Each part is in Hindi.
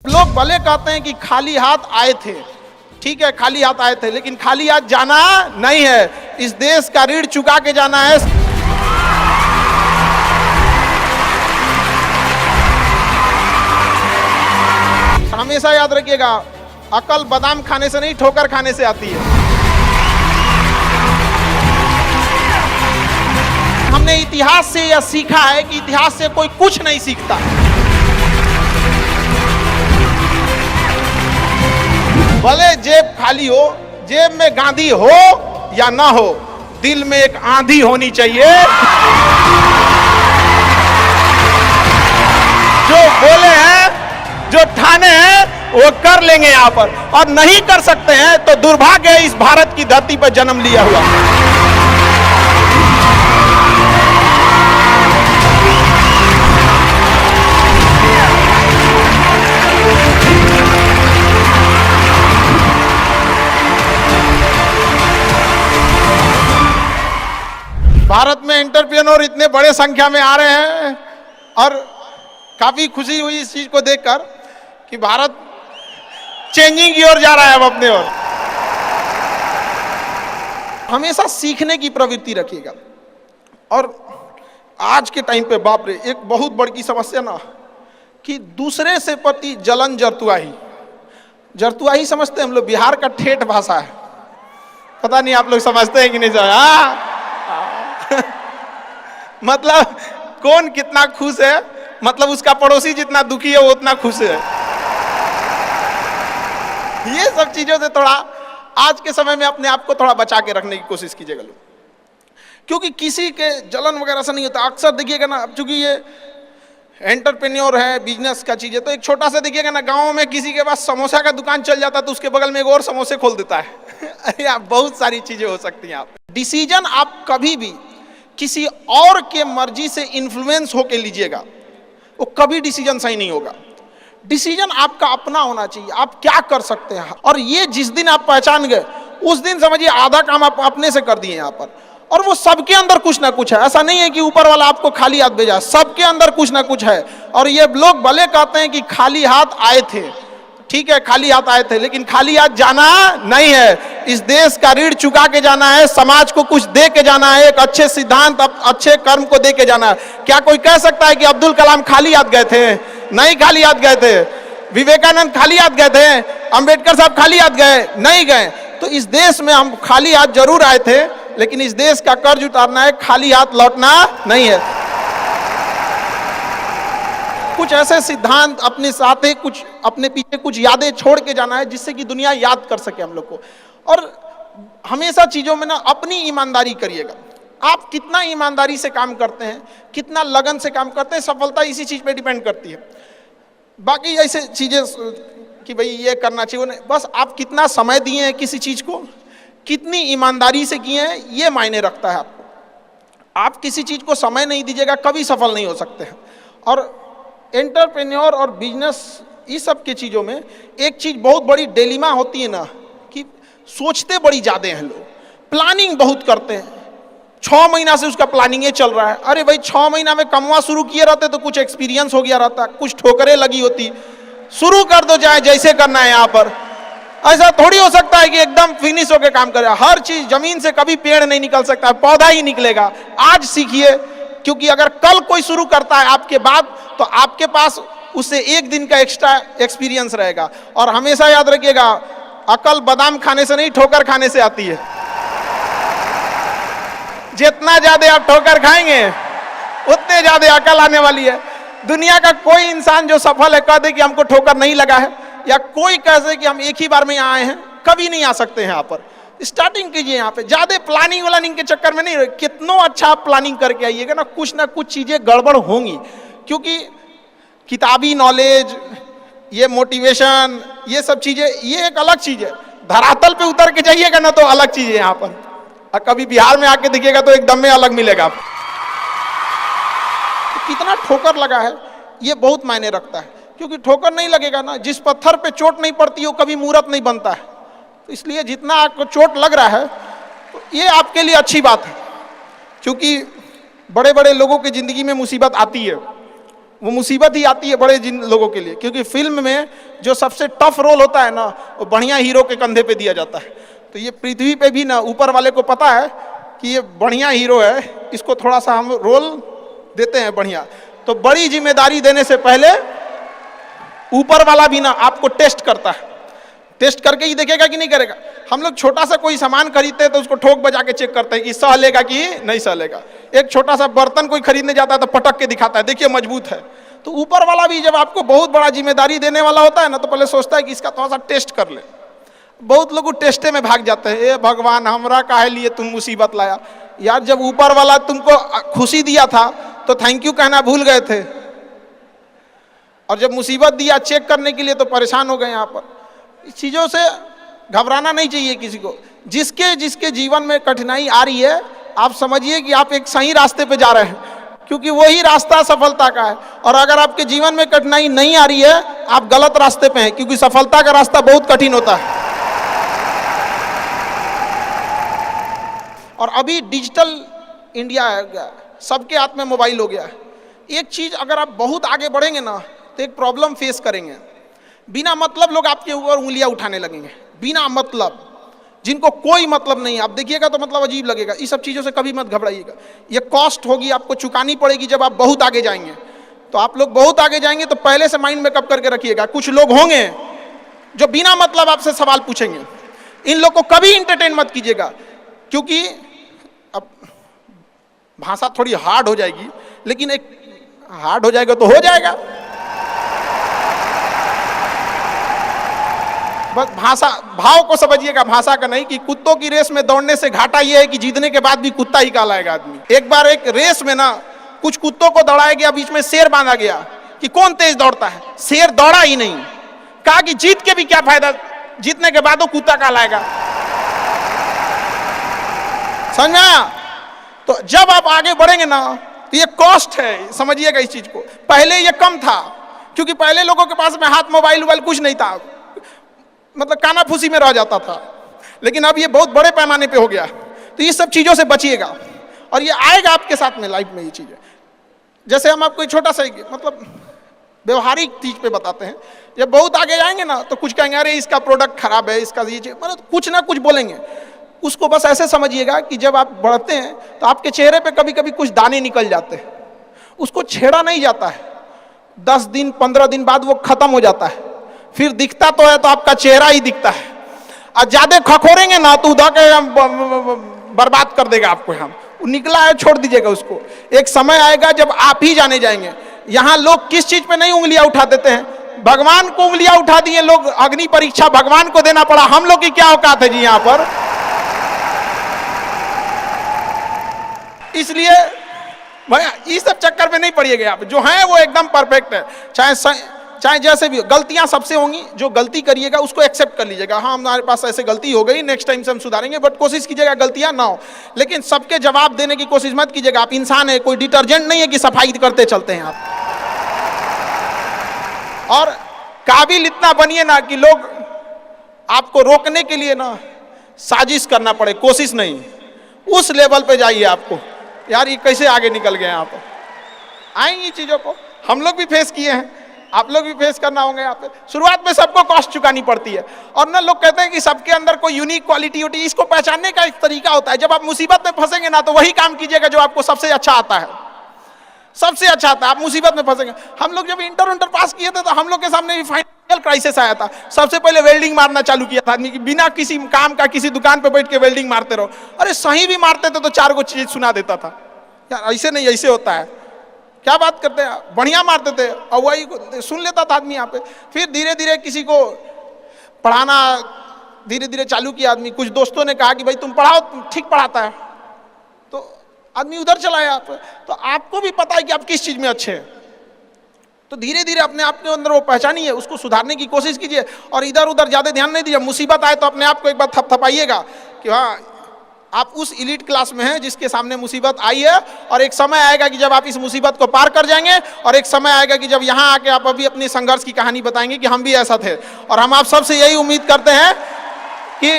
लोग भले कहते हैं कि खाली हाथ आए थे, ठीक है खाली हाथ आए थे, लेकिन खाली हाथ जाना नहीं है। इस देश का ऋण चुका के जाना है। हमेशा याद रखिएगा, अकल बादाम खाने से नहीं ठोकर खाने से आती है। हमने इतिहास से यह सीखा है कि इतिहास से कोई कुछ नहीं सीखता। भले जेब खाली हो, जेब में गांधी हो या ना हो, दिल में एक आंधी होनी चाहिए। जो बोले हैं, जो ठाने हैं, वो कर लेंगे यहां पर, और नहीं कर सकते हैं तो दुर्भाग्य है इस भारत की धरती पर जन्म लिया हुआ। भारत में एंटरप्रेन्योर इतने बड़े संख्या में आ रहे हैं और काफी खुशी हुई इस चीज को देखकर कि भारत चेंजिंग की ओर जा रहा है। अब अपने ओर हमेशा सीखने की प्रवृत्ति रखिएगा। और आज के टाइम पे बाप रे, एक बहुत बड़ी समस्या ना कि दूसरे से प्रति जलन, जरतुआही समझते हैं हम लोग। बिहार का ठेठ भाषा है, पता नहीं आप लोग समझते हैं कि नहीं समझ। मतलब कौन कितना खुश है, मतलब उसका पड़ोसी जितना दुखी है वो उतना खुश है। ये सब चीजों से थोड़ा आज के समय में अपने आप को थोड़ा बचा के रखने की कोशिश कीजिएगा लोग, क्योंकि किसी के जलन वगैरह से नहीं होता। अक्सर देखिएगा ना, चूंकि ये एंटरप्रेन्योर है, बिजनेस का चीज है, तो एक छोटा सा देखिएगा ना, गांव में किसी के पास समोसा का दुकान चल जाता तो उसके बगल में एक और समोसे खोल देता है। अरे आप बहुत सारी चीजें हो सकती हैं। आप डिसीजन आप कभी भी किसी और के मर्जी से इन्फ्लुएंस होके लीजिएगा, वो कभी डिसीजन सही नहीं होगा। डिसीजन आपका अपना होना चाहिए, आप क्या कर सकते हैं। और ये जिस दिन आप पहचान गए, उस दिन समझिए आधा काम आप अपने से कर दिए यहाँ पर। और वो सबके अंदर कुछ ना कुछ है, ऐसा नहीं है कि ऊपर वाला आपको खाली हाथ भेजा, सबके अंदर कुछ ना कुछ है। और ये लोग भले कहते हैं कि खाली हाथ आए थे, ठीक है खाली हाथ आए थे, लेकिन खाली हाथ जाना नहीं है। इस देश का ऋण चुका के जाना है, समाज को कुछ दे के जाना है, एक अच्छे सिद्धांत, अच्छे कर्म को दे के जाना है। क्या कोई कह सकता है कि अब्दुल कलाम खाली हाथ गए थे? नहीं खाली हाथ गए थे। विवेकानंद खाली हाथ गए थे? अंबेडकर साहब खाली हाथ गए? नहीं गए। तो इस देश में हम खाली हाथ जरूर आए थे, लेकिन इस देश का कर्ज उतारना है, खाली हाथ लौटना नहीं है। कुछ ऐसे सिद्धांत अपने साथ है, कुछ अपने पीछे कुछ यादें छोड़ के जाना है, जिससे कि दुनिया याद कर सके हम लोग को। और हमेशा चीजों में ना अपनी ईमानदारी करिएगा। आप कितना ईमानदारी से काम करते हैं, कितना लगन से काम करते हैं, सफलता इसी चीज पे डिपेंड करती है। बाकी ऐसे चीजें कि भाई ये करना चाहिए, बस आप कितना समय दिए हैं किसी चीज को, कितनी ईमानदारी से किए हैं, ये मायने रखता है आपको। आप किसी चीज को समय नहीं दीजिएगा, कभी सफल नहीं हो सकते हैं। और एंटरप्रेन्योर और बिजनेस, इस सब की चीज़ों में एक चीज़ बहुत बड़ी डिलेमा होती है ना, कि सोचते बड़ी ज़्यादा हैं लोग, प्लानिंग बहुत करते हैं। 6 महीना से उसका प्लानिंग ये चल रहा है। अरे भाई 6 महीना में कमवा शुरू किए रहते तो कुछ एक्सपीरियंस हो गया रहता, कुछ ठोकरें लगी होती। शुरू कर दो, चाहे जैसे करना है। यहाँ पर ऐसा थोड़ी हो सकता है कि एकदम फिनिश होकर काम करे। हर चीज़, जमीन से कभी पेड़ नहीं निकल सकता, पौधा ही निकलेगा। आज सीखिए, क्योंकि अगर कल कोई शुरू करता है आपके बाद, तो आपके पास उससे एक दिन का एक्स्ट्रा एक्सपीरियंस रहेगा। और हमेशा याद रखिएगा, अकल बादाम खाने से नहीं ठोकर खाने से आती है। जितना ज्यादा आप ठोकर खाएंगे, उतने ज्यादा अकल आने वाली है। दुनिया का कोई इंसान जो सफल है कह दे कि हमको ठोकर नहीं लगा है, या कोई कह दे कि हम एक ही बार में यहाँ आए हैं, कभी नहीं आ सकते हैं। यहाँ पर स्टार्टिंग कीजिए, यहाँ पे ज्यादा प्लानिंग के चक्कर में नहीं रहे। कितना अच्छा आप प्लानिंग करके आइएगा ना, कुछ चीजें गड़बड़ होंगी। क्योंकि किताबी नॉलेज, ये मोटिवेशन, ये सब चीजें, ये एक अलग चीज है। धरातल पे उतर के जाइएगा ना तो अलग चीज है यहाँ पर। और कभी बिहार में आके देखिएगा तो एकदम में अलग मिलेगा। तो कितना ठोकर लगा है, ये बहुत मायने रखता है। क्योंकि ठोकर नहीं लगेगा ना, जिस पत्थर पे चोट नहीं पड़ती वो कभी मूर्त नहीं बनता है। तो इसलिए जितना आपको चोट लग रहा है, तो ये आपके लिए अच्छी बात है। क्योंकि बड़े बड़े लोगों की जिंदगी में मुसीबत आती है, वो मुसीबत ही आती है बड़े जिन लोगों के लिए, क्योंकि फिल्म में जो सबसे टफ रोल होता है ना, वो बढ़िया हीरो के कंधे पे दिया जाता है। तो ये पृथ्वी पे भी ना ऊपर वाले को पता है कि ये बढ़िया हीरो है, इसको थोड़ा सा हम रोल देते हैं बढ़िया। तो बड़ी जिम्मेदारी देने से पहले ऊपर वाला भी ना आपको टेस्ट करता है, टेस्ट करके ही देखेगा कि नहीं करेगा। हम लोग छोटा सा कोई सामान खरीदते हैं तो उसको ठोक बजा के चेक करते हैं कि सह लेगा कि नहीं सह लेगा। एक छोटा सा बर्तन कोई खरीदने जाता है तो पटक के दिखाता है, देखिए मजबूत है। तो ऊपर वाला भी जब आपको बहुत बड़ा जिम्मेदारी देने वाला होता है ना, तो पहले सोचता है कि इसका थोड़ा सा टेस्ट कर ले। बहुत लोग टेस्टे में भाग जाते हैं, ए भगवान हमरा काहे लिए तुम मुसीबत लाया। यार जब ऊपर वाला तुमको खुशी दिया था तो थैंक यू कहना भूल गए थे, और जब मुसीबत दिया चेक करने के लिए तो परेशान हो गए। यहाँ पर इस चीज़ों से घबराना नहीं चाहिए किसी को। जिसके जिसके जीवन में कठिनाई आ रही है, आप समझिए कि आप एक सही रास्ते पे जा रहे हैं, क्योंकि वही रास्ता सफलता का है। और अगर आपके जीवन में कठिनाई नहीं आ रही है, आप गलत रास्ते पे हैं, क्योंकि सफलता का रास्ता बहुत कठिन होता है। और अभी डिजिटल इंडिया है गया, सबके हाथ में मोबाइल हो गया है। एक चीज अगर आप बहुत आगे बढ़ेंगे ना, तो एक प्रॉब्लम फेस करेंगे। बिना मतलब लोग आपके ऊपर उंगलियां उठाने लगेंगे, बिना मतलब, जिनको कोई मतलब नहीं है। आप देखिएगा तो मतलब अजीब लगेगा। इस सब चीज़ों से कभी मत घबराइएगा। ये कॉस्ट होगी, आपको चुकानी पड़ेगी जब आप बहुत आगे जाएंगे। तो आप लोग बहुत आगे जाएंगे तो पहले से माइंड में कब करके रखिएगा, कुछ लोग होंगे जो बिना मतलब आपसे सवाल पूछेंगे। इन लोग को कभी इंटरटेन मत कीजिएगा, क्योंकि अब भाषा थोड़ी हार्ड हो जाएगी, लेकिन एक हार्ड हो जाएगा तो हो जाएगा। बस भाषा, भाव को समझिएगा, भाषा का नहीं। कि कुत्तों की रेस में दौड़ने से घाटा यह है कि जीतने के बाद भी कुत्ता ही कहलाएगा आदमी। एक बार एक रेस में ना कुछ कुत्तों को दौड़ाया गया, बीच में शेर बांधा गया कि कौन तेज दौड़ता है। शेर दौड़ा ही नहीं, कहा कि जीत के भी क्या फायदा, जीतने के बाद वो कुत्ता कहलाएगा। समझा? तो जब आप आगे बढ़ेंगे ना, तो ये कॉस्ट है, समझिएगा इस चीज को। पहले ये कम था, क्योंकि पहले लोगों के पास में हाथ मोबाइल वोबाइल कुछ नहीं था, मतलब काना फूसी में रह जाता था। लेकिन अब ये बहुत बड़े पैमाने पे हो गया। तो ये सब चीजों से बचिएगा, और ये आएगा आपके साथ में लाइफ में। ये चीजें जैसे हम आपको छोटा सा मतलब व्यवहारिक चीज पे बताते हैं। जब बहुत आगे जाएंगे ना, तो कुछ कहेंगे अरे इसका प्रोडक्ट खराब है, इसका ये चीज, मतलब कुछ ना कुछ बोलेंगे। उसको बस ऐसे समझिएगा कि जब आप बढ़ते हैं तो आपके चेहरे पे कभी कभी कुछ दाने निकल जाते हैं, उसको छेड़ा नहीं जाता है। 10 दिन 15 दिन बाद वो खत्म हो जाता है, फिर दिखता तो है तो आपका चेहरा ही दिखता है। और ज्यादा खखोरेंगे ना तो उधर के बर्बाद कर देगा आपको। हम निकला है, छोड़ दीजिएगा उसको। एक समय आएगा जब आप ही जाने जाएंगे। यहाँ लोग किस चीज पे नहीं उंगलियां उठा देते हैं, भगवान को उंगलियां उठा दिए लोग। अग्नि परीक्षा भगवान को देना पड़ा, हम लोग की क्या औकात है जी यहाँ पर। इसलिए भैया इस सब चक्कर में नहीं पड़िएगा आप। जो है वो एकदम परफेक्ट है, चाहे जैसे भी। गलतियां सबसे होंगी, जो गलती करिएगा उसको एक्सेप्ट कर लीजिएगा। हाँ हमारे पास ऐसे गलती हो गई, नेक्स्ट टाइम से हम सुधारेंगे, बट कोशिश कीजिएगा गलतियां ना हो। लेकिन सबके जवाब देने की कोशिश मत कीजिएगा। आप इंसान है, कोई डिटर्जेंट नहीं है कि सफाई करते चलते हैं आप। और काबिल इतना बनिए ना कि लोग आपको रोकने के लिए ना साजिश करना पड़े, कोशिश नहीं। उस लेवल पे जाइए आपको। यार ये कैसे आगे निकल गए यहाँ पर। आएंगी चीजों को, हम लोग भी फेस किए हैं, आप लोग भी फेस करना होंगे। यहाँ पे शुरुआत में सबको कॉस्ट चुकानी पड़ती है। और ना लोग कहते हैं कि सबके अंदर कोई यूनिक क्वालिटी होती है, इसको पहचानने का एक तरीका होता है। जब आप मुसीबत में फंसेंगे ना, तो वही काम कीजिएगा जो आपको सबसे अच्छा आता है, सबसे अच्छा आता है। आप मुसीबत में फंसेंगे। हम लोग जब इंटर पास किए थे तो हम लोग के सामने भी फाइनल क्राइसिस आया था। सबसे पहले वेल्डिंग मारना चालू किया था आदमी, बिना किसी काम का किसी दुकान पे बैठ के वेल्डिंग मारते रहो। अरे सही भी मारते थे तो 4 गो चीज सुना देता था। यार ऐसे नहीं, ऐसे होता है, क्या बात करते हैं, बढ़िया मारते थे और वही सुन लेता था आदमी यहाँ पे। फिर धीरे धीरे किसी को पढ़ाना धीरे धीरे चालू किया आदमी। कुछ दोस्तों ने कहा कि भाई तुम पढ़ाओ, ठीक पढ़ाता है, तो आदमी उधर चला गया। तो आपको भी पता है कि आप किस चीज में अच्छे हैं, तो धीरे धीरे अपने आप के अंदर वो पहचानिए, उसको सुधारने की कोशिश कीजिए। और इधर उधर ज्यादा ध्यान नहीं दीजिए। मुसीबत आए तो अपने आप को एक बार थपथपाइएगा कि हाँ आप उस इलीट क्लास में हैं जिसके सामने मुसीबत आई है। और एक समय आएगा कि जब आप इस मुसीबत को पार कर जाएंगे, और एक समय आएगा कि जब यहाँ आके आप अभी अपनी संघर्ष की कहानी बताएंगे कि हम भी ऐसा थे। और हम आप सबसे यही उम्मीद करते हैं कि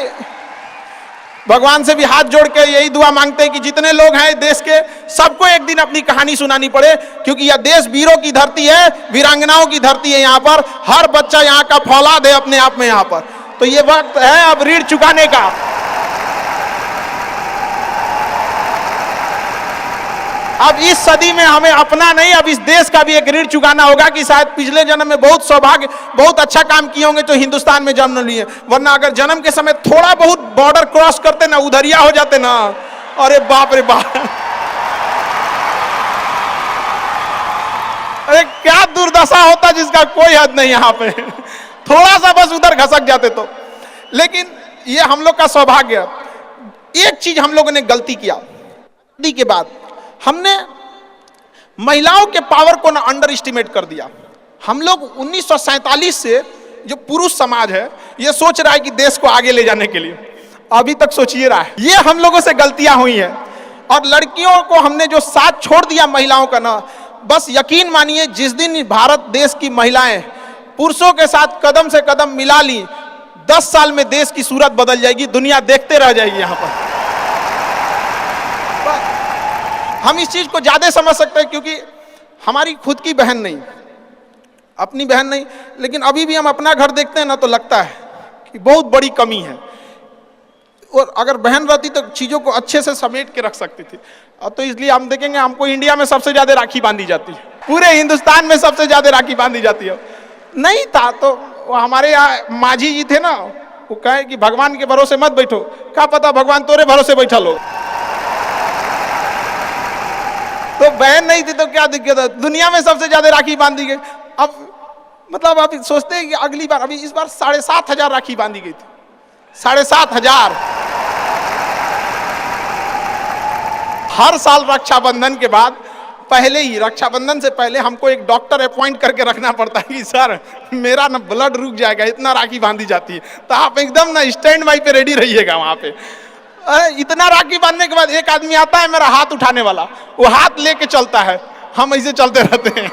भगवान से भी हाथ जोड़ के यही दुआ मांगते हैं कि जितने लोग हैं देश के, सबको एक दिन अपनी कहानी सुनानी पड़े, क्योंकि यह देश वीरों की धरती है, वीरांगनाओं की धरती है। यहाँ पर हर बच्चा यहाँ का फौलाद है अपने आप में यहाँ पर। तो ये वक्त है अब ऋण चुकाने का। अब इस सदी में हमें अपना नहीं, अब इस देश का भी एक ऋण चुकाना होगा कि शायद पिछले जन्म में बहुत सौभाग्य, बहुत अच्छा काम किए होंगे तो हिंदुस्तान में जन्म लिए, वरना अगर जन्म के समय थोड़ा बहुत बॉर्डर क्रॉस करते ना, उधरिया हो जाते ना, अरे बाप रे बाप, अरे क्या दुर्दशा होता जिसका कोई हद नहीं यहाँ पे। थोड़ा सा बस उधर घसक जाते तो। लेकिन ये हम लोग का सौभाग्य। एक चीज हम लोगों ने गलती किया के बाद, हमने महिलाओं के पावर को ना अंडर एस्टिमेट कर दिया। हम लोग 1947 से जो पुरुष समाज है ये सोच रहा है कि देश को आगे ले जाने के लिए, अभी तक सोचिए रहा है। ये हम लोगों से गलतियां हुई हैं। और लड़कियों को हमने जो साथ छोड़ दिया महिलाओं का ना, बस यकीन मानिए जिस दिन भारत देश की महिलाएं पुरुषों के साथ कदम से कदम मिला ली, 10 साल में देश की सूरत बदल जाएगी, दुनिया देखते रह जाएगी। यहाँ पर हम इस चीज को ज्यादा समझ सकते हैं क्योंकि हमारी खुद की बहन नहीं, अपनी बहन नहीं, लेकिन अभी भी हम अपना घर देखते हैं ना तो लगता है कि बहुत बड़ी कमी है। और अगर बहन रहती तो चीजों को अच्छे से समेट के रख सकती थी। तो इसलिए हम देखेंगे हमको इंडिया में सबसे ज्यादा राखी बांधी जाती है, पूरे हिंदुस्तान में सबसे ज्यादा राखी बांधी जाती है। नहीं था तो हमारे यहाँ माझी जी थे ना, वो कहे कि भगवान के भरोसे मत बैठो, क्या पता भगवान तोरे भरोसे बैठा लो। तो बहन नहीं थी तो क्या दिक्कत है, दुनिया में सबसे ज्यादा राखी बांधी गई। अब मतलब आप सोचते हैं कि अगली बार, अभी इस बार 7,500 राखी बांधी गई थी, 7,500। हर साल रक्षाबंधन के बाद, पहले ही रक्षाबंधन से पहले हमको एक डॉक्टर अपॉइंट करके रखना पड़ता है कि सर मेरा ना ब्लड रुक जाएगा, इतना राखी बांधी जाती है। तो आप एकदम ना स्टैंड बाई पे रेडी रहिएगा वहां पे। इतना राखी बांधने के बाद एक आदमी आता है मेरा हाथ उठाने वाला, वो हाथ लेके चलता है, हम ऐसे चलते रहते हैं।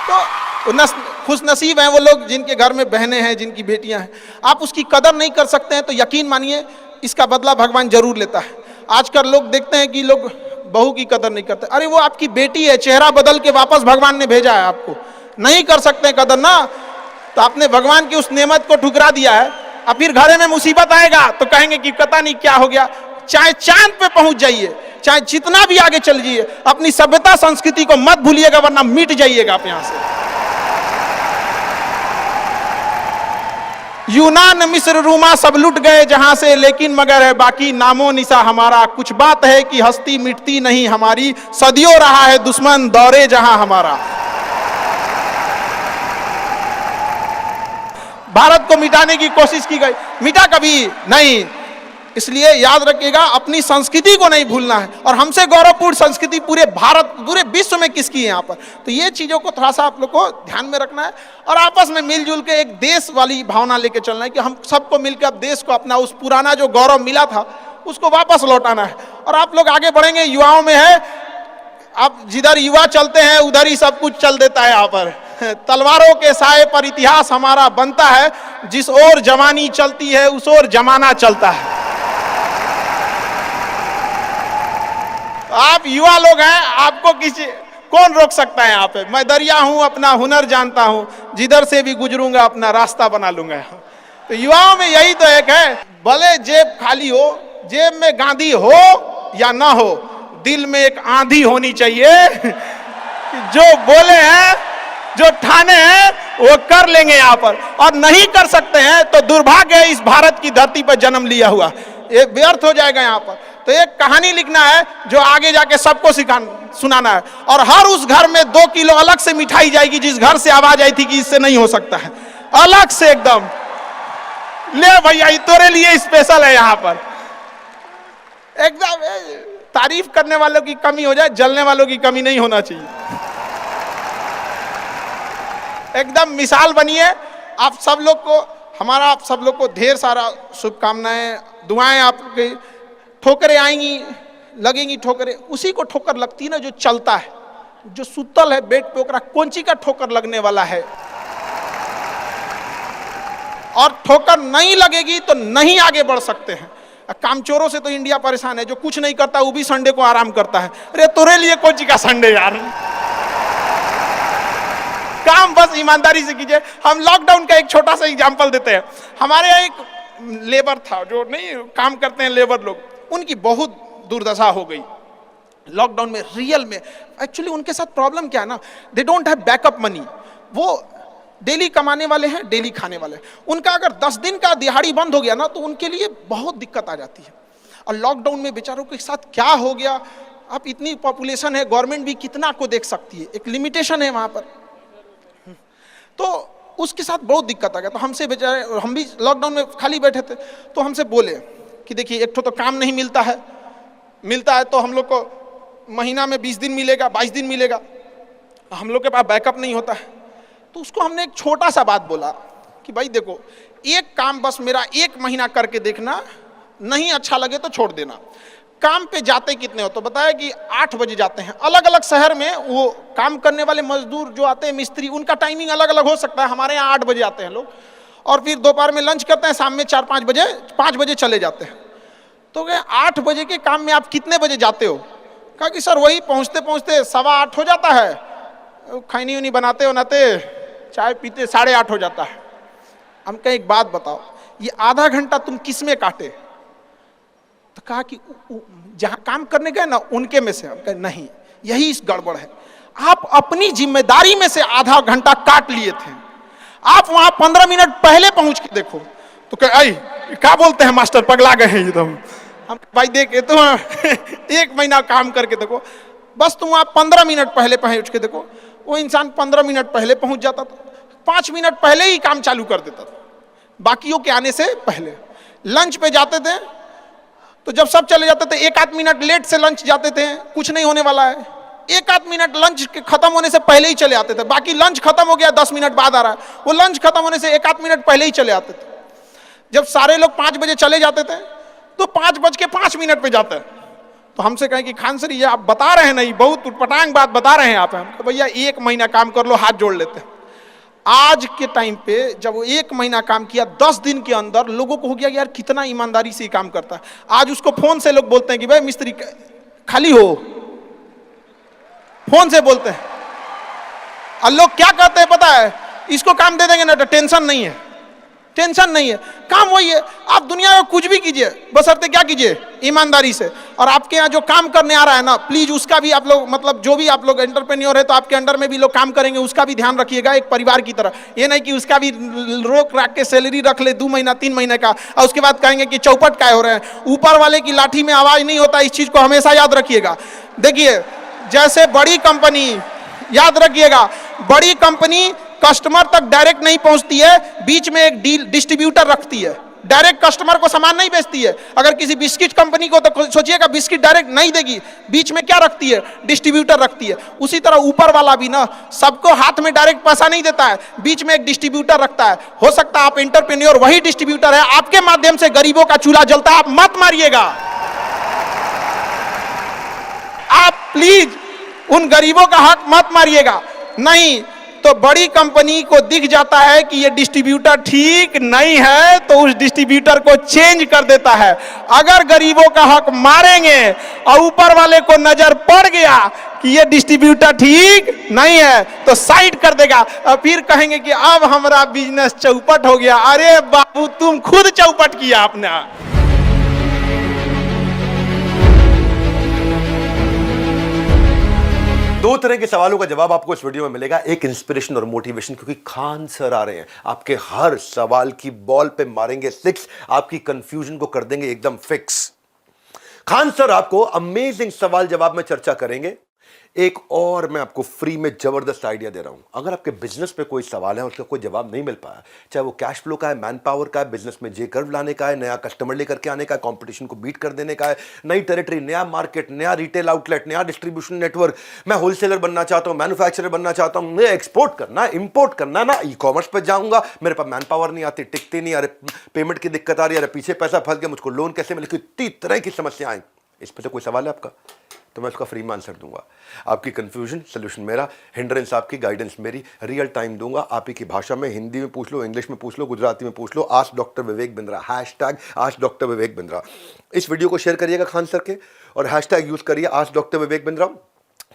तो खुश नसीब हैं वो लोग जिनके घर में बहनें हैं, जिनकी बेटियां हैं। आप उसकी कदर नहीं कर सकते हैं तो यकीन मानिए इसका बदला भगवान जरूर लेता है। आजकल लोग देखते हैं कि लोग बहू की कदर नहीं करते। अरे वो आपकी बेटी है, चेहरा बदल के वापस भगवान ने भेजा है आपको, नहीं कर सकते कदर ना, तो आपने भगवान की उस नेमत को ठुकरा दिया है। अब फिर घरे में मुसीबत आएगा तो कहेंगे कि पता नहीं क्या हो गया। चाहे चांद पे पहुंच जाइए, चाहे जितना भी आगे चल जाइए, अपनी सभ्यता संस्कृति को मत भूलिएगा वरना मिट जाइएगा आप यहां से। यूनान मिस्र रूमा सब लुट गए जहां से, लेकिन मगर है बाकी नामो निशा हमारा। कुछ बात है कि हस्ती मिटती नहीं हमारी, सदियों रहा है दुश्मन दौरे जहां हमारा। भारत को मिटाने की कोशिश की गई, मिटा कभी नहीं। इसलिए याद रखिएगा अपनी संस्कृति को नहीं भूलना है। और हमसे गौरवपूर्ण संस्कृति पूरे भारत, पूरे विश्व में किसकी है यहाँ पर, तो ये चीजों को थोड़ा सा आप लोग को ध्यान में रखना है और आपस में मिलजुल के एक देश वाली भावना लेके चलना है कि हम सबको मिलकर अब देश को अपना उस पुराना जो गौरव मिला था उसको वापस लौटाना है। और आप लोग आगे बढ़ेंगे, युवाओं में है, अब जिधर युवा चलते हैं उधर ही सब कुछ चल देता है। यहाँ पर तलवारों के साए पर इतिहास हमारा बनता है, जिस ओर जवानी चलती है उस ओर जमाना चलता है। आप युवा लोग हैं, आपको किसी कौन रोक सकता है यहाँ पे। मैं दरिया हूं, अपना हुनर जानता हूं, जिधर से भी गुजरूंगा अपना रास्ता बना लूंगा। तो युवाओं में यही तो एक है, भले जेब खाली हो, जेब में गांधी हो या ना हो, दिल में एक आंधी होनी चाहिए। जो बोले हैं, जो ठाने हैं वो कर लेंगे यहाँ पर, और नहीं कर सकते हैं तो दुर्भाग्य है इस भारत की धरती पर जन्म लिया हुआ, ये व्यर्थ हो जाएगा यहाँ पर। तो एक कहानी लिखना है जो आगे जाके सबको सुनाना है, और हर उस घर में 2 किलो अलग से मिठाई जाएगी जिस घर से आवाज आई थी कि इससे नहीं हो सकता है, अलग से एकदम ले भैया तेरे लिए स्पेशल है यहाँ पर। एकदम तारीफ करने वालों की कमी हो जाए, जलने वालों की कमी नहीं होना चाहिए। एकदम मिसाल बनिए। आप सब लोग को, हमारा आप सब लोग को ढेर सारा शुभकामनाएं, दुआएं। आपके ठोकरें आएंगी, लगेंगी ठोकरें, उसी को ठोकर लगती है ना जो चलता है, जो सुतल है बेड पे, ओकरा कौन ची का ठोकर लगने वाला है। और ठोकर नहीं लगेगी तो नहीं आगे बढ़ सकते हैं। कामचोरों से तो इंडिया परेशान है, जो कुछ नहीं करता वो भी संडे को आराम करता है। अरे तोरे लिए कौन सी का संडे यार, काम बस ईमानदारी से कीजिए। हम लॉकडाउन का एक छोटा सा एग्जांपल देते हैं। हमारे यहाँ एक लेबर था, जो नहीं काम करते हैं लेबर लोग, उनकी बहुत दुर्दशा हो गई लॉकडाउन में। रियल में एक्चुअली उनके साथ प्रॉब्लम क्या है ना, they don't have backup money. वो डेली कमाने वाले हैं, डेली खाने वाले हैं। उनका अगर 10 दिन का दिहाड़ी बंद हो गया ना तो उनके लिए बहुत दिक्कत आ जाती है। और लॉकडाउन में बेचारों के साथ क्या हो गया, अब इतनी पॉपुलेशन है, गवर्नमेंट भी कितना को देख सकती है, एक लिमिटेशन है वहां पर। तो उसके साथ बहुत दिक्कत आ गया। तो हमसे बेचारे, हम भी लॉकडाउन में खाली बैठे थे, तो हमसे बोले कि देखिए एक तो काम नहीं मिलता है तो हम लोग को महीना में 20 दिन मिलेगा, 22 दिन मिलेगा, हम लोग के पास बैकअप नहीं होता है। तो उसको हमने एक छोटा सा बात बोला कि भाई देखो, एक काम बस मेरा 1 महीना करके देखना, नहीं अच्छा लगे तो छोड़ देना। काम पे जाते कितने हो, तो बताया कि 8 बजे जाते हैं। अलग अलग शहर में वो काम करने वाले मजदूर जो आते हैं, मिस्त्री, उनका टाइमिंग अलग अलग हो सकता है। हमारे यहाँ 8 बजे आते हैं लोग, और फिर दोपहर में लंच करते हैं, शाम में 4-5 बजे 5 बजे चले जाते हैं। तो कहे 8 बजे के काम में आप कितने बजे जाते हो? कहा कि सर वही पहुँचते पहुँचते 7:15 हो जाता है, खैनी उनी बनाते चाय पीते 8:30 हो जाता है। हम कहे एक बात बताओ, ये आधा घंटा तुम किस में काटे? तो कहा कि जहां काम करने गए ना उनके में से। हम कहे नहीं, यही इस गड़बड़ है। आप अपनी जिम्मेदारी में से आधा घंटा काट लिए थे, आप वहां 15 मिनट पहले पहुंच के देखो। तो कहे आई क्या बोलते हैं मास्टर, पगला गए हैं एकदम। हम भाई देख तो 1 महीना काम करके देखो, बस तुम वहां 15 मिनट पहले पहुंच के देखो। वो इंसान 15 मिनट पहले पहुंच जाता था, 5 मिनट पहले ही काम चालू कर देता था, बाकियों के आने से पहले। लंच पे जाते थे तो जब सब चले जाते थे 1-8 मिनट लेट से लंच जाते थे, कुछ नहीं होने वाला है। 1-8 मिनट लंच के खत्म होने से पहले ही चले आते थे, बाकी लंच खत्म हो गया 10 मिनट बाद आ रहा है, वो लंच खत्म होने से 1-8 मिनट पहले ही चले आते थे। जब सारे लोग 5 बजे चले जाते थे तो 5:05 पे जाते हैं। तो हमसे कहें कि खान सर ये आप बता रहे हैं नहीं, बहुत उटपटांग बात बता रहे हैं आप। हम भैया 1 महीना काम कर लो, हाथ जोड़ लेते हैं। आज के टाइम पे जब वो 1 महीना काम किया, 10 दिन के अंदर लोगों को हो गया यार कितना ईमानदारी से काम करता है। आज उसको फोन से लोग बोलते हैं कि भाई मिस्त्री खाली हो, फोन से बोलते हैं। और लोग क्या कहते हैं पता है, इसको काम दे देंगे ना तो टेंशन नहीं है, टेंशन नहीं है, काम वही है। आप दुनिया में कुछ भी कीजिए, बशर्ते क्या कीजिए, ईमानदारी से। और आपके यहाँ जो काम करने आ रहा है ना, प्लीज उसका भी आप लोग, मतलब जो भी आप लोग एंटरप्रेन्योर है तो आपके अंडर में भी लोग काम करेंगे, उसका भी ध्यान रखिएगा एक परिवार की तरह। ये नहीं कि उसका भी रोक रख के सैलरी रख ले 2 महीना 3 महीने का, और उसके बाद कहेंगे कि चौपट काय हो रहे हैं। ऊपर वाले की लाठी में आवाज नहीं होता, इस चीज को हमेशा याद रखिएगा। देखिए जैसे बड़ी कंपनी, याद रखिएगा, बड़ी कंपनी कस्टमर तक डायरेक्ट नहीं पहुंचती है, बीच में एक डिस्ट्रीब्यूटर रखती है, डायरेक्ट कस्टमर को सामान नहीं बेचती है। अगर किसी बिस्किट कंपनी को तो सोचिएगा बिस्किट डायरेक्ट नहीं देगी, बीच में क्या रखती है, डिस्ट्रीब्यूटर रखती है। उसी तरह ऊपर वाला भी ना सबको हाथ में डायरेक्ट पैसा नहीं देता है, बीच में एक डिस्ट्रीब्यूटर रखता है। हो सकता है आप एंटरप्रेन्योर वही डिस्ट्रीब्यूटर है, आपके माध्यम से गरीबों का चूल्हा जलता है। आप मत मारिएगा, आप प्लीज उन गरीबों का हक मत मारिएगा। नहीं तो बड़ी कंपनी को दिख जाता है कि ये डिस्ट्रीब्यूटर ठीक नहीं है तो उस डिस्ट्रीब्यूटर को चेंज कर देता है। अगर गरीबों का हक मारेंगे और ऊपर वाले को नजर पड़ गया कि ये डिस्ट्रीब्यूटर ठीक नहीं है तो साइड कर देगा, और फिर कहेंगे कि अब हमारा बिजनेस चौपट हो गया। अरे बाबू तुम खुद चौपट किया आपने। दो तरह के सवालों का जवाब आपको इस वीडियो में मिलेगा, एक इंस्पिरेशन और मोटिवेशन, क्योंकि खान सर आ रहे हैं, आपके हर सवाल की बॉल पे मारेंगे 6, आपकी कंफ्यूजन को कर देंगे एकदम फिक्स। खान सर आपको अमेजिंग सवाल जवाब में चर्चा करेंगे। एक और मैं आपको फ्री में जबरदस्त आइडिया दे रहा हूं, अगर आपके बिजनेस पे कोई सवाल है और उसका कोई जवाब नहीं मिल पाया, चाहे वो कैश फ्लो का है, मैन पावर का है, बिजनेस में जे कर्व लाने का है, नया कस्टमर लेकर के आने का है, कंपटीशन को बीट कर देने का है, नई टेरिटरी, नया मार्केट, नया रिटेल आउटलेट, नया डिस्ट्रीब्यूशन नेटवर्क, मैं होलसेलर बनना चाहता हूं, मैन्युफैक्चरर बनना चाहता हूं, मैं एक्सपोर्ट करना, इंपोर्ट करना, ना ई कॉमर्स पर जाऊंगा, मेरे पास मैन पावर नहीं आती, टिकते नहीं, अरे पेमेंट की दिक्कत आ रही है, अरे पीछे पैसा फंस गया, मुझको लोन कैसे मिले, कितनी तरह की समस्याएं। इस पर तो कोई सवाल है आपका? तो मैं उसका फ्री में आंसर दूंगा। आपकी कंफ्यूजन सोल्यूशन मेरा, हिंड्रेंस आपकी, गाइडेंस मेरी, रियल टाइम दूंगा आप ही की भाषा में। हिंदी में पूछ लो, इंग्लिश में पूछ लो, गुजराती में पूछ लो। Ask doctor Vivek Bindra, hashtag ask doctor Vivek Bindra. इस वीडियो को शेयर करिएगा खान सर के और हैशटैग यूज करिए आस्क डॉक्टर विवेक बिंद्रा।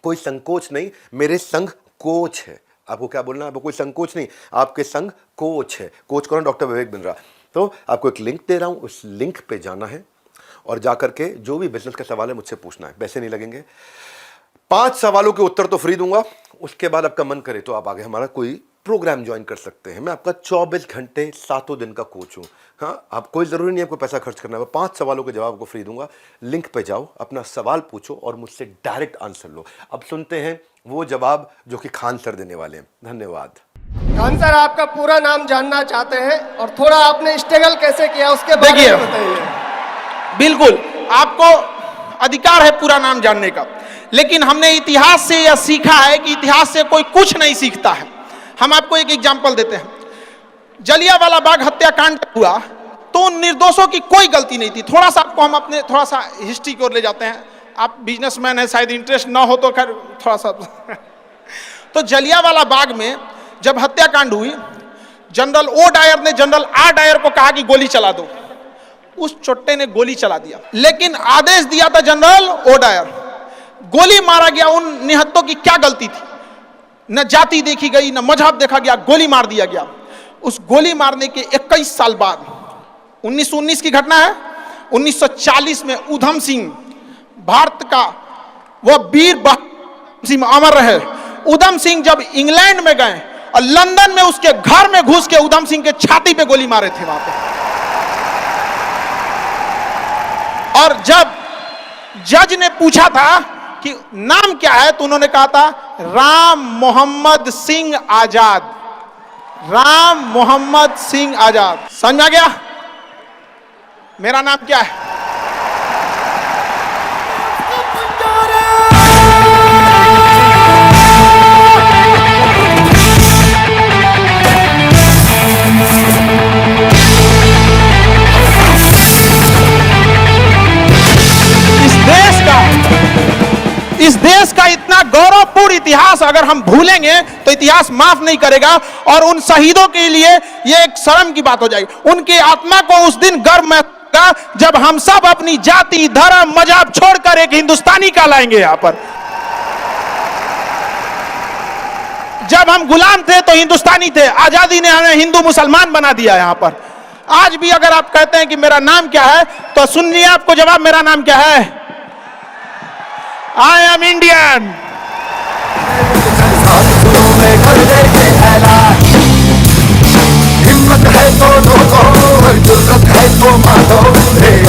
कोई संकोच नहीं, मेरे संग कोच है। आपको क्या बोलना है? आपको कोई संकोच नहीं, आपके संग कोच है। कोच कौन? डॉक्टर विवेक बिंद्रा। तो आपको एक लिंक दे रहा हूं, उस लिंक पे जाना है और जाकर के जो भी बिजनेस का सवाल है मुझसे पूछना है। पैसे नहीं लगेंगे। 5 सवालों के उत्तर तो फ्री दूंगा। उसके बाद आपका मन करे तो आप आगे हमारा कोई प्रोग्राम ज्वाइन कर सकते हैं। मैं आपका 24 घंटे 7 दिन का कोच हूं। हाँ, आप कोई जरूरी नहीं आपको पैसा खर्च करना है। 5 सवालों के जवाब आपको फ्री दूंगा। लिंक पे जाओ, अपना सवाल पूछो और मुझसे डायरेक्ट आंसर लो। अब सुनते हैं वो जवाब जो कि खान सर देने वाले हैं। धन्यवाद। खान सर, आपका पूरा नाम जानना चाहते हैं और थोड़ा आपने स्ट्रगल कैसे किया उसके बारे देखिए, में बताइए। बिल्कुल आपको अधिकार है पूरा नाम जानने का, लेकिन हमने इतिहास से यह सीखा है कि इतिहास से कोई कुछ नहीं सीखता है। हम आपको एक एग्जाम्पल देते हैं। जलियांवाला बाग हत्याकांड हुआ तो उन निर्दोषों की कोई गलती नहीं थी। थोड़ा सा आपको हम अपने थोड़ा सा हिस्ट्री की ओर ले जाते हैं। आप बिजनेसमैन है, शायद इंटरेस्ट ना हो तो खैर थोड़ा सा तो जलियांवाला बाग में जब हत्याकांड हुई, जनरल ओ डायर ने जनरल आर डायर को कहा कि गोली चला दो। उस चोट्टे ने गोली चला दिया, लेकिन आदेश दिया था जनरल ओ डायर। गोली मारा गया। उन निहत्तों की क्या गलती थी? न जाति देखी गई, न मजहब देखा गया, गोली मार दिया गया। उस गोली मारने के 21 साल बाद 1919 की घटना है। 1940 में उधम सिंह, भारत का वह वीर सिंह अमर रहे। उधम सिंह जब इंग्लैंड में गए और लंदन में उसके घर में घुस के उधम सिंह के छाती पे गोली मारे थे वहां पे। और जब जज ने पूछा था कि नाम क्या है, तो उन्होंने कहा था राम मोहम्मद सिंह आजाद। राम मोहम्मद सिंह आजाद। समझ आ गया मेरा नाम क्या है? इस देश का इतना गौरवपूर्ण इतिहास अगर हम भूलेंगे तो इतिहास माफ नहीं करेगा और उन शहीदों के लिए यह एक शर्म की बात हो जाएगी। उनकी आत्मा को उस दिन गर्व महसूस होगा जब हम सब अपनी जाति, धर्म, मजहब छोड़कर एक हिंदुस्तानी कहलाएंगे। यहां पर जब हम गुलाम थे तो हिंदुस्तानी थे। आजादी ने हमें हिंदू मुसलमान बना दिया। यहां पर आज भी अगर आप कहते हैं कि मेरा नाम क्या है, तो सुनिए आपको जवाब। मेरा नाम क्या है? I am Indian. हिम्मत है तो दो, जुर्रत है तो मारो,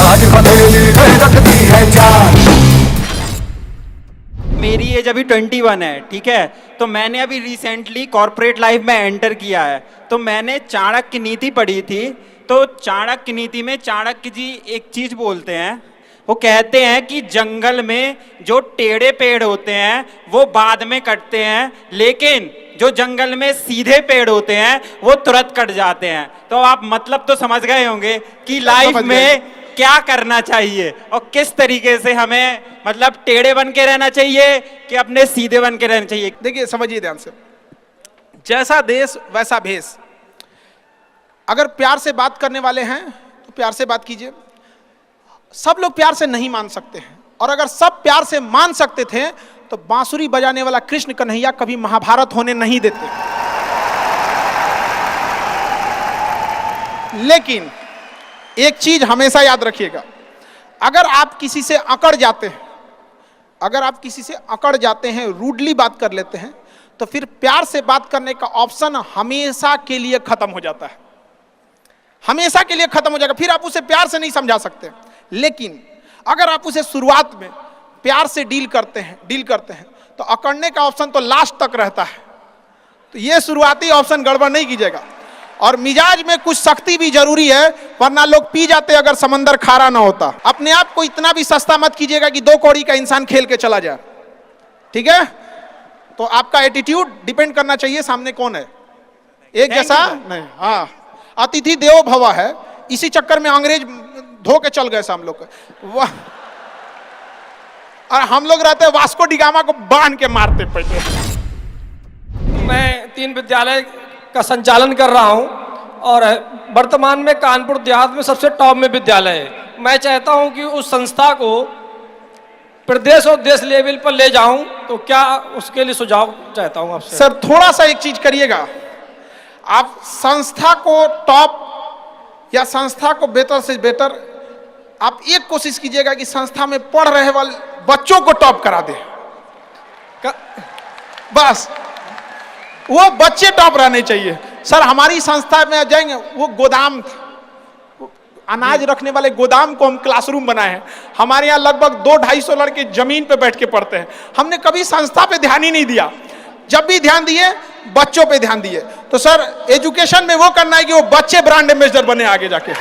आज हथेली में रखती है जान। मेरी एज अभी 21 है, ठीक है। तो मैंने अभी रिसेंटली कॉर्पोरेट लाइफ में एंटर किया है। तो मैंने चाणक्य नीति पढ़ी थी। तो चाणक्य नीति में चाणक्य जी एक चीज बोलते हैं। वो कहते हैं कि जंगल में जो टेढ़े पेड़ होते हैं वो बाद में कटते हैं, लेकिन जो जंगल में सीधे पेड़ होते हैं वो तुरंत कट जाते हैं। तो आप मतलब तो समझ गए होंगे कि लाइफ में क्या करना चाहिए और किस तरीके से हमें मतलब टेढ़े बन के रहना चाहिए कि अपने सीधे बन के रहना चाहिए। देखिए, समझिए ध्यान से। जैसा देश वैसा भेष। अगर प्यार से बात करने वाले हैं तो प्यार से बात कीजिए। सब लोग प्यार से नहीं मान सकते हैं, और अगर सब प्यार से मान सकते थे तो बांसुरी बजाने वाला कृष्ण कन्हैया कभी महाभारत होने नहीं देते। लेकिन एक चीज हमेशा याद रखिएगा, अगर आप किसी से अकड़ जाते हैं, रूडली बात कर लेते हैं, तो फिर प्यार से बात करने का ऑप्शन हमेशा के लिए खत्म हो जाता है। हमेशा के लिए खत्म हो जाएगा। फिर आप उसे प्यार से नहीं समझा सकते। लेकिन अगर आप उसे शुरुआत में प्यार से डील करते हैं तो अकड़ने का ऑप्शन तो लास्ट तक रहता है। तो ये शुरुआती ऑप्शन गड़बड़ नहीं कीजिएगा। और मिजाज में कुछ सख्ती भी जरूरी है, वरना लोग पी जाते अगर समंदर खारा ना होता। अपने आप को इतना भी सस्ता मत कीजिएगा कि 2 कौड़ी का इंसान खेल के चला जाए। ठीक है? तो आपका एटीट्यूड डिपेंड करना चाहिए सामने कौन है। एक जैसा नहीं। हाँ, अतिथि देवो भव है। इसी चक्कर में अंग्रेज धो के चल गए हम लोग। और हम लोग रहते वास्को डिगामा को बांध के मारते पहले। मैं 3 विद्यालय का संचालन कर रहा हूं और वर्तमान में कानपुर देहात में सबसे टॉप में विद्यालय है। मैं चाहता हूं कि उस संस्था को प्रदेश और देश लेवल पर ले जाऊं, तो क्या उसके लिए सुझाव चाहता हूं आपसे। सर थोड़ा सा एक चीज करिएगा, आप संस्था को टॉप या संस्था को बेहतर से बेहतर आप एक कोशिश कीजिएगा कि संस्था में पढ़ रहे वाले बच्चों को टॉप करा दे। बस वो बच्चे टॉप रहने चाहिए। सर हमारी संस्था में जाएंगे, वो गोदाम था, अनाज रखने वाले गोदाम को हम क्लासरूम बनाए हैं। हमारे यहाँ लगभग 200-250 लड़के जमीन पे बैठ के पढ़ते हैं। हमने कभी संस्था पे ध्यान ही नहीं दिया, जब भी ध्यान दिए बच्चों पे ध्यान दिए। तो सर एजुकेशन में वो करना है कि वो बच्चे ब्रांड एम्बेसडर बने आगे जाके।